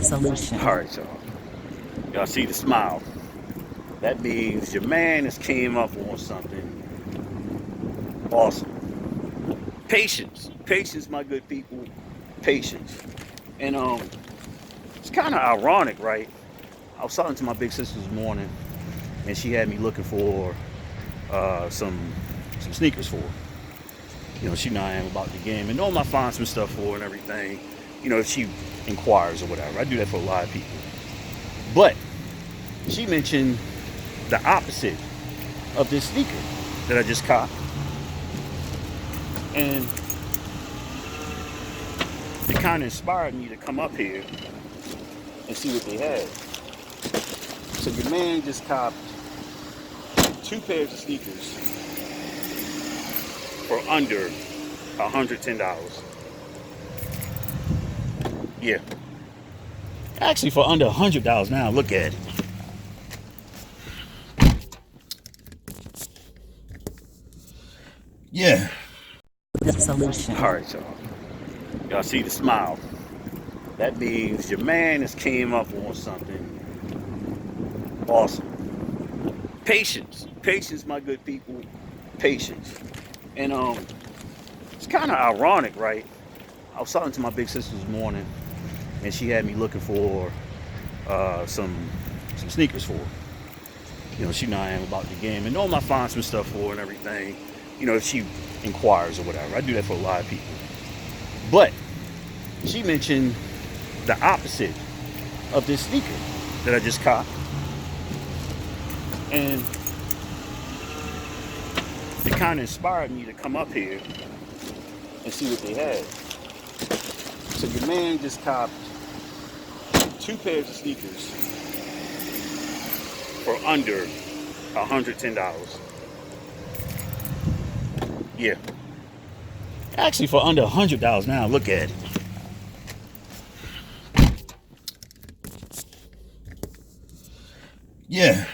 solution. All right, y'all. Y'all see the smile. That means your man has came up on something awesome. Patience. Patience, my good people. Patience. And it's kind of ironic, right? I was talking to my big sister this morning, and she had me looking for some sneakers for her. You know, she know I am about the game, and knowing I find some stuff for her and everything. You know, if she inquires or whatever, I do that for a lot of people. But she mentioned the opposite of this sneaker that I just caught, and it kind of inspired me to come up here and see what they had. So your man just copped 2 pairs of sneakers for under $110. Yeah, actually for under $100 now. Look at it. Yeah. Solution. All right, y'all. Y'all see the smile. That means your man has came up on something awesome. Patience. Patience, my good people. Patience. And it's kind of ironic, right? I was talking to my big sister this morning, and she had me looking for some sneakers for her. You know, she know I am about the game, and knowing I find some stuff for her and everything. You know, if she inquires or whatever, I do that for a lot of people. But she mentioned the opposite of this sneaker that I just caught, and it kind of inspired me to come up here and see what they had. So your man just copped 2 pairs of sneakers for under $110. Yeah, actually for under $100 now. Look at it. Yeah.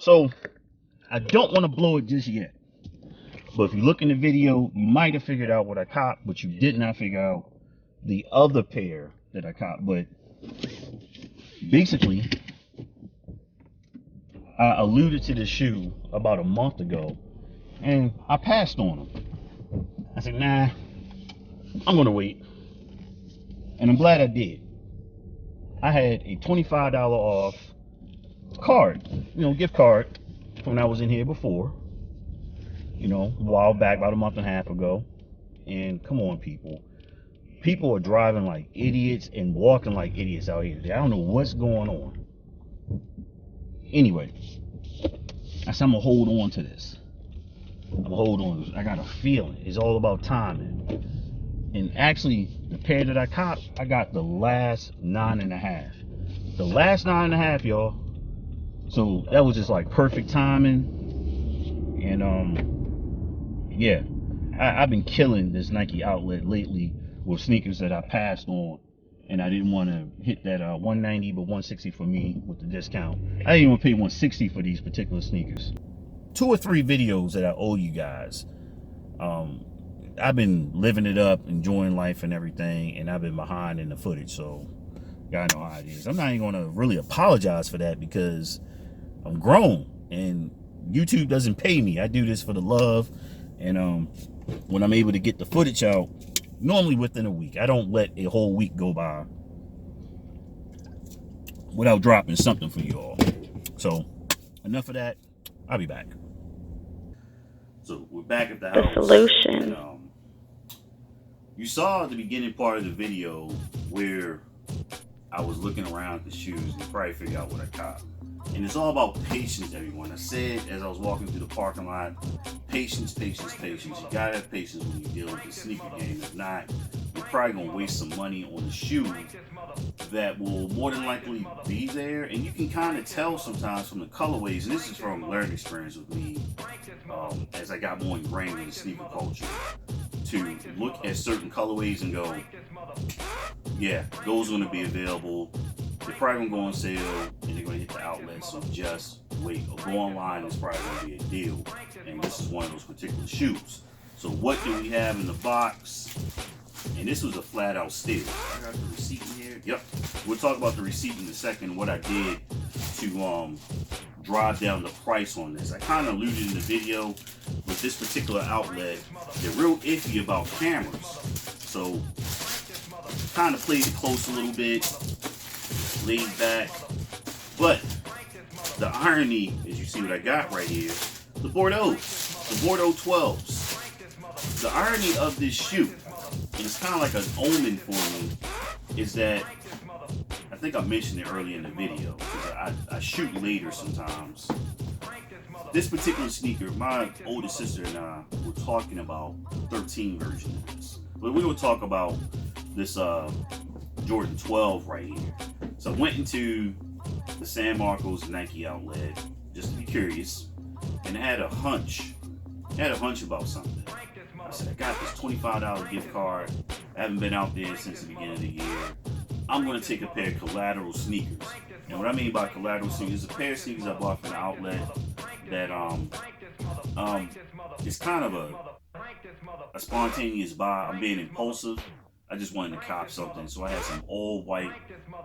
So I don't want to blow it just yet. But if you look in the video, you might have figured out what I copped, but you did not figure out the other pair that I copped. But basically, I alluded to this shoe about a month ago, and I passed on them. I said, nah, I'm going to wait. And I'm glad I did. I had a $25 off card, gift card from when I was in here before, a while back, about a month and a half ago. And come on, people. People are driving like idiots and walking like idiots out here today. I don't know what's going on. Anyway, I said I'm going to hold on to this. I'm going to hold on. I got a feeling. It's all about timing. And actually, the pair that I copped, I got the last 9.5. The last 9.5, y'all. So that was just like perfect timing. And yeah, I've been killing this Nike outlet lately with sneakers that I passed on, and I didn't want to hit that 190 but 160 for me with the discount. I didn't even pay 160 for these particular sneakers. 2 or 3 videos that I owe you guys. I've been living it up, enjoying life and everything, and I've been behind in the footage, so y'all know how it is. I'm not even gonna really apologize for that because I'm grown and YouTube doesn't pay me. I do this for the love, and when I'm able to get the footage out, normally within a week. I don't let a whole week go by without dropping something for you all. So enough of that. I'll be back. So we're back at the house. The solution. And, you saw the beginning part of the video where I was looking around at the shoes and probably figured out what I copped. And it's all about patience, everyone. I said as I was walking through the parking lot, patience, patience, patience. You gotta have patience when you deal with the sneaker game. If not, you're probably gonna waste some money on a shoe that will more than likely be there. And you can kind of tell sometimes from the colorways, and this is from learning experience with me, as I got more ingrained in the sneaker culture, to look at certain colorways and go, yeah, those are going to be available. They're probably going to go on sale and they're going to hit the outlet, so just wait. Or go online, it's probably going to be a deal. And this is one of those particular shoes. So what do we have in the box? And this was a flat out steal. I got the receipt in here. Yep. We'll talk about the receipt in a second, what I did to drive down the price on this. I kind of alluded in the video with this particular outlet, they're real iffy about cameras. So kind of played it close a little bit, laid back. But the irony, as you see what I got right here, the Bordeaux 12s. The irony of this shoe, and it's kind of like an omen for me, is that I think I mentioned it earlier in the video because I shoot later sometimes. This particular sneaker, my older sister and I were talking about the 13 version of this. But we're going to talk about this Jordan 12 right here. So I went into the San Marcos Nike outlet just to be curious, and I had a hunch. About something. I said, I got this $25 gift card. I haven't been out there since the beginning of the year. I'm going to take a pair of collateral sneakers. And what I mean by collateral sneakers is a pair of sneakers I bought from the outlet that it's kind of a spontaneous buy. I'm being impulsive. I just wanted to cop something. So I had some all white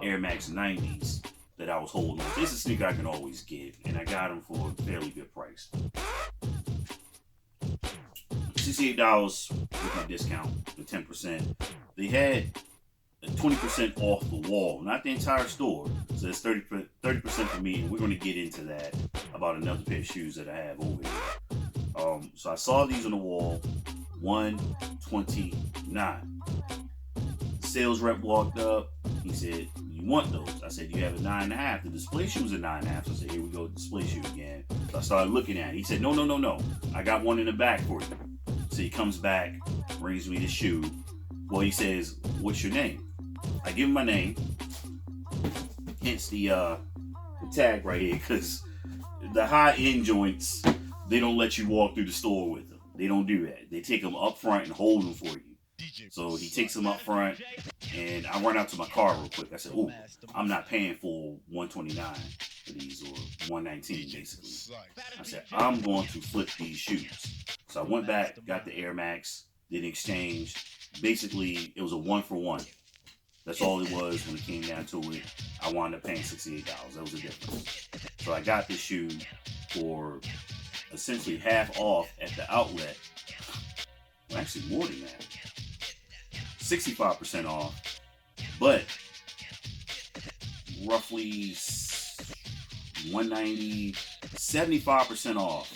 Air Max 90s that I was holding on. This is a sneaker I can always get, and I got them for a fairly good price. $68 with my discount, the 10%. They had 20% off the wall, not the entire store. So it's 30% for me, and we're going to get into that about another pair of shoes that I have over here. So I saw these on the wall, $129. Sales rep walked up. He said, "You want those?" I said, "You have a 9.5." The display shoe was a 9.5. So I said, "Here we go, display shoe again." So I started looking at it. He said, "No. I got one in the back for you." So he comes back, brings me the shoe. Well, he says, "What's your name?" I give him my name. Hence the tag right here, because the high-end joints, they don't let you walk through the store with them. They don't do that. They take them up front and hold them for you. So he takes them up front, and I run out to my car real quick. I said, "Oh, I'm not paying for $129. these, or 119 basically. I said, I'm going to flip these shoes. So I went back, got the Air Max, did an exchange. Basically, it was a 1-for-1. That's all it was when it came down to it. I wound up paying $68. That was the difference. So I got this shoe for essentially half off at the outlet. Well, actually more than that. 65% off. But roughly 190, 75% off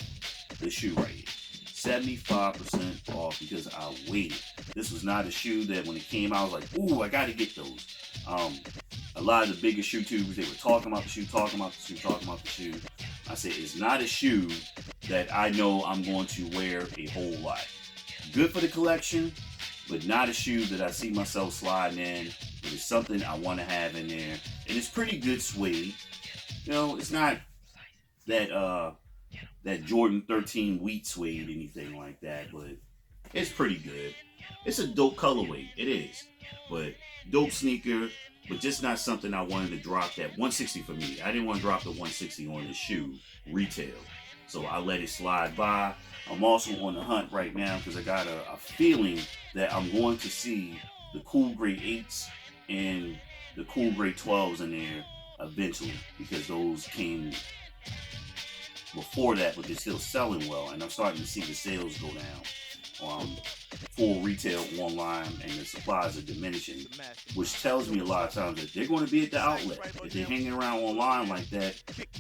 the shoe right here. 75% off because I waited. This was not a shoe that when it came out, I was like, ooh, I gotta get those. A lot of the bigger shoe tubers, they were talking about the shoe, talking about the shoe, talking about the shoe. I said, it's not a shoe that I know I'm going to wear a whole lot. Good for the collection, but not a shoe that I see myself sliding in. But it's something I want to have in there. And it's pretty good suede. You know, it's not that that Jordan 13 wheat suede, anything like that, but it's pretty good. It's a dope colorway, it is. But dope sneaker, but just not something I wanted to drop that 160 for me. I didn't want to drop the 160 on the shoe retail. So I let it slide by. I'm also on the hunt right now because I got a feeling that I'm going to see the cool gray 8s and the cool gray 12s in there eventually, because those came before that, but they're still selling well, and I'm starting to see the sales go down full retail online, and the supplies are diminishing, which tells me a lot of times that they're going to be at the outlet. If they're hanging around online like that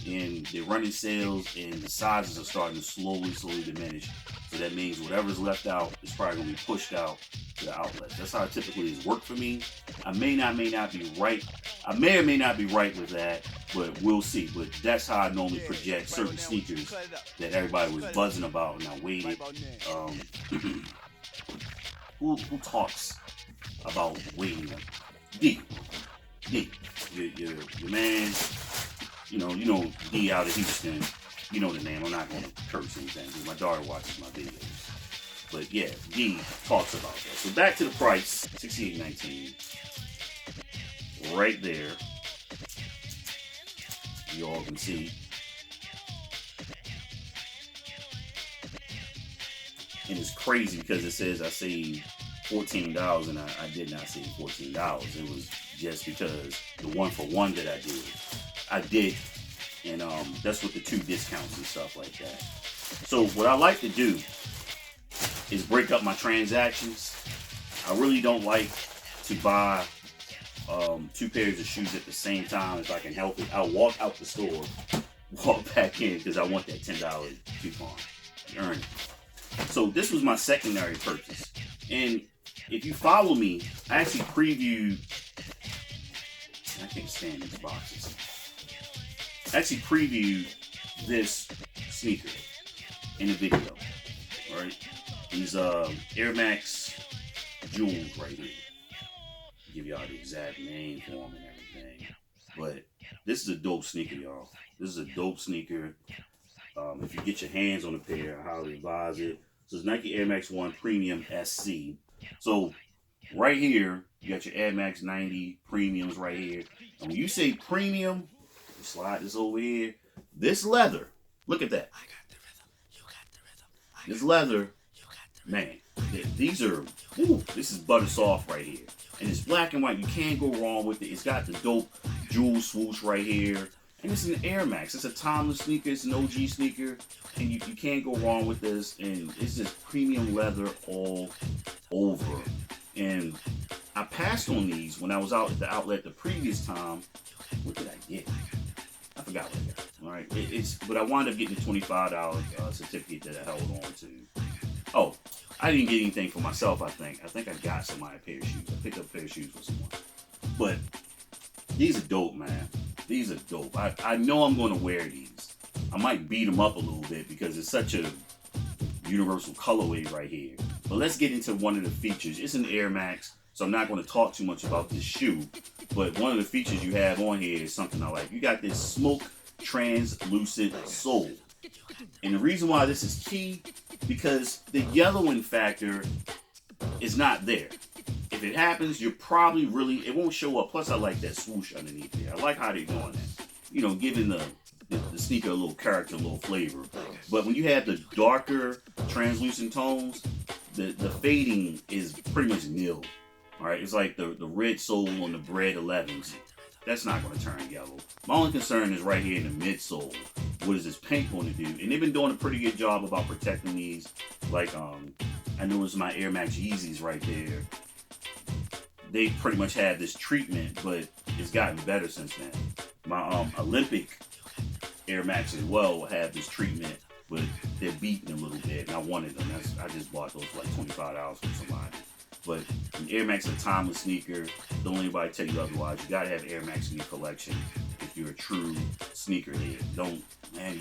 and they're running sales and the sizes are starting to slowly diminish, so that means whatever's left out is probably going to be pushed out to the outlets. That's how it typically has worked for me. I may not be right. I may or may not be right with that, but we'll see. But that's how I normally project certain sneakers that everybody was buzzing about, and I waited. Who talks about waiting? D, your man. You know D out of Houston. You know the name. I'm not going to curse anything because my daughter watches my videos. But yeah, D talks about that. So back to the price, $68.19. Right there. You all can see. And it's crazy because it says I saved $14, and I did not save $14. It was just because the 1-for-1 that I did, and that's with the 2 discounts and stuff like that. So what I like to do is break up my transactions. I really don't like to buy 2 pairs of shoes at the same time if I can help it. I'll walk out the store, walk back in because I want that $10 coupon. Earn it. So this was my secondary purchase. And if you follow me, I actually previewed, I can't stand these boxes. I actually previewed this sneaker in a video. Alright? These Air Max jewels right here. Give y'all the exact name for them and everything. But this is a dope sneaker, y'all. This is a dope sneaker. If you get your hands on a pair, I highly advise it. So it's Nike Air Max 1 Premium SC. So right here, you got your Air Max 90 Premiums right here. And when you say premium, you slide this over here. This leather, look at that. This leather, man, these are, this is butter soft right here. And it's black and white. You can't go wrong with it. It's got the dope jewel swoosh right here. And it's an Air Max. It's a timeless sneaker. It's an OG sneaker. And you can't go wrong with this. And it's just premium leather all over. And I passed on these when I was out at the outlet the previous time. What did I get? I forgot what I got. All right. But I wound up getting a $25 certificate that I held on to. Oh, I didn't get anything for myself, I think. I think I got somebody a pair of shoes. I picked up a pair of shoes for someone. But these are dope, man. These are dope. I know I'm going to wear these. I might beat them up a little bit because it's such a universal colorway right here. But let's get into one of the features. It's an Air Max, so I'm not going to talk too much about this shoe. But one of the features you have on here is something I like. You got this smoke translucent sole. And the reason why this is key, because the yellowing factor is not there. If it happens, you're probably it won't show up. Plus, I like that swoosh underneath there. I like how they're doing that. giving the sneaker a little character, a little flavor. But when you have the darker translucent tones, the fading is pretty much nil. All right, it's like the red sole on the Bread 11s. That's not going to turn yellow. My only concern is right here in the midsole. What is this paint going to do? And they've been doing a pretty good job about protecting these. Like, I noticed my Air Max Yeezys right there. They pretty much had this treatment, but it's gotten better since then. My Olympic Air Max as well have this treatment, but they're beaten a little bit, and I wanted them. I just bought those for like $25 from somebody. But Air Max is a timeless sneaker. Don't let anybody tell you otherwise. You gotta have Air Max in your collection if you're a true sneakerhead. You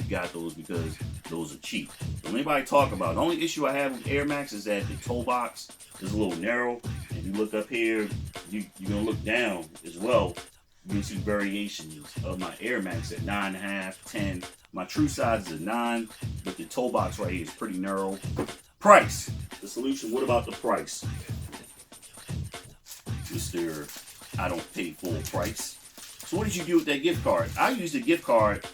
got those because those are cheap. Don't let anybody talk about it. The only issue I have with Air Max is that the toe box is a little narrow. And you look up here, you're gonna look down as well. You can see variations of my Air Max at 9.5, 10. My true size is a 9, but the toe box right here is pretty narrow. Price. The solution, what about the price? Mr. I don't pay full price. So what did you do with that gift card? I used the gift card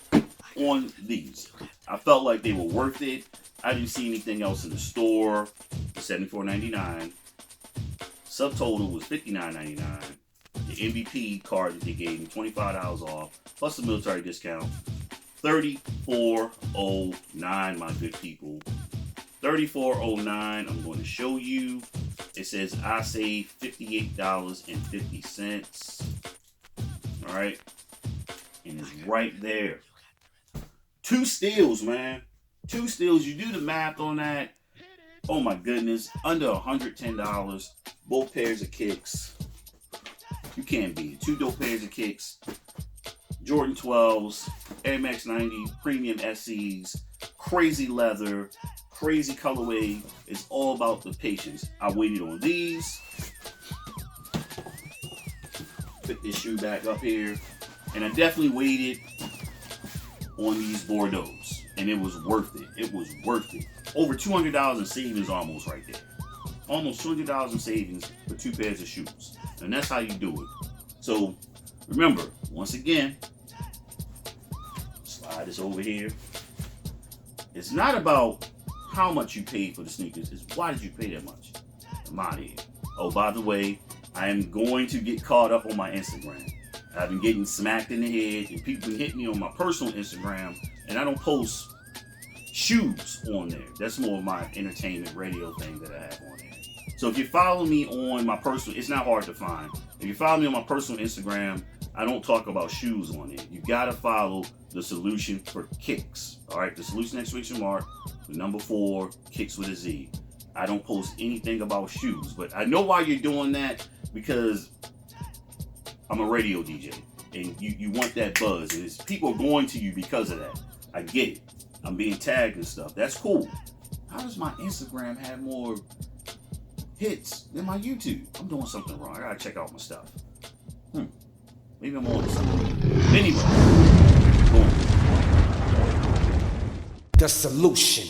on these. I felt like they were worth it. I didn't see anything else in the store. $74.99. Subtotal was $59.99. The MVP card that they gave me, $25 off, plus the military discount, $34.09, my good people. $34.09. I'm going to show you. It says I saved $58.50. All right, and it's right there. 2 steals, man. 2 steals. You do the math on that. Oh my goodness, under $110. Both pairs of kicks. You can't beat it. 2 dope pairs of kicks. Jordan 12s, Air Max 90, premium SCs, crazy leather, crazy colorway. It's all about the patience. I waited on these. Put this shoe back up here. And I definitely waited on these Bordeauxs. And it was worth it. It was worth it. Over $200 in savings almost right there. Almost $200 in savings for 2 pairs of shoes. And that's how you do it. So remember, once again, slide this over here. It's not about how much you paid for the sneakers. It's why did you pay that much? I'm out of here. Oh, by the way, I am going to get caught up on my Instagram. I've been getting smacked in the head, and people hit me on my personal Instagram, and I don't post shoes on there. That's more of my entertainment radio thing that I have on there. So if you follow me on my personal, it's not hard to find. If you follow me on my personal Instagram, I don't talk about shoes on it. You gotta follow the solution for kicks. All right, the solution exclamation mark, the number 4, kicks with a Z. I don't post anything about shoes, but I know why you're doing that because I'm a radio DJ and you want that buzz. And people are going to you because of that. I get it. I'm being tagged and stuff. That's cool. How does my Instagram have more hits than my YouTube? I'm doing something wrong. I gotta check out my stuff. Maybe I'm on something. Anyway, boom. The solution.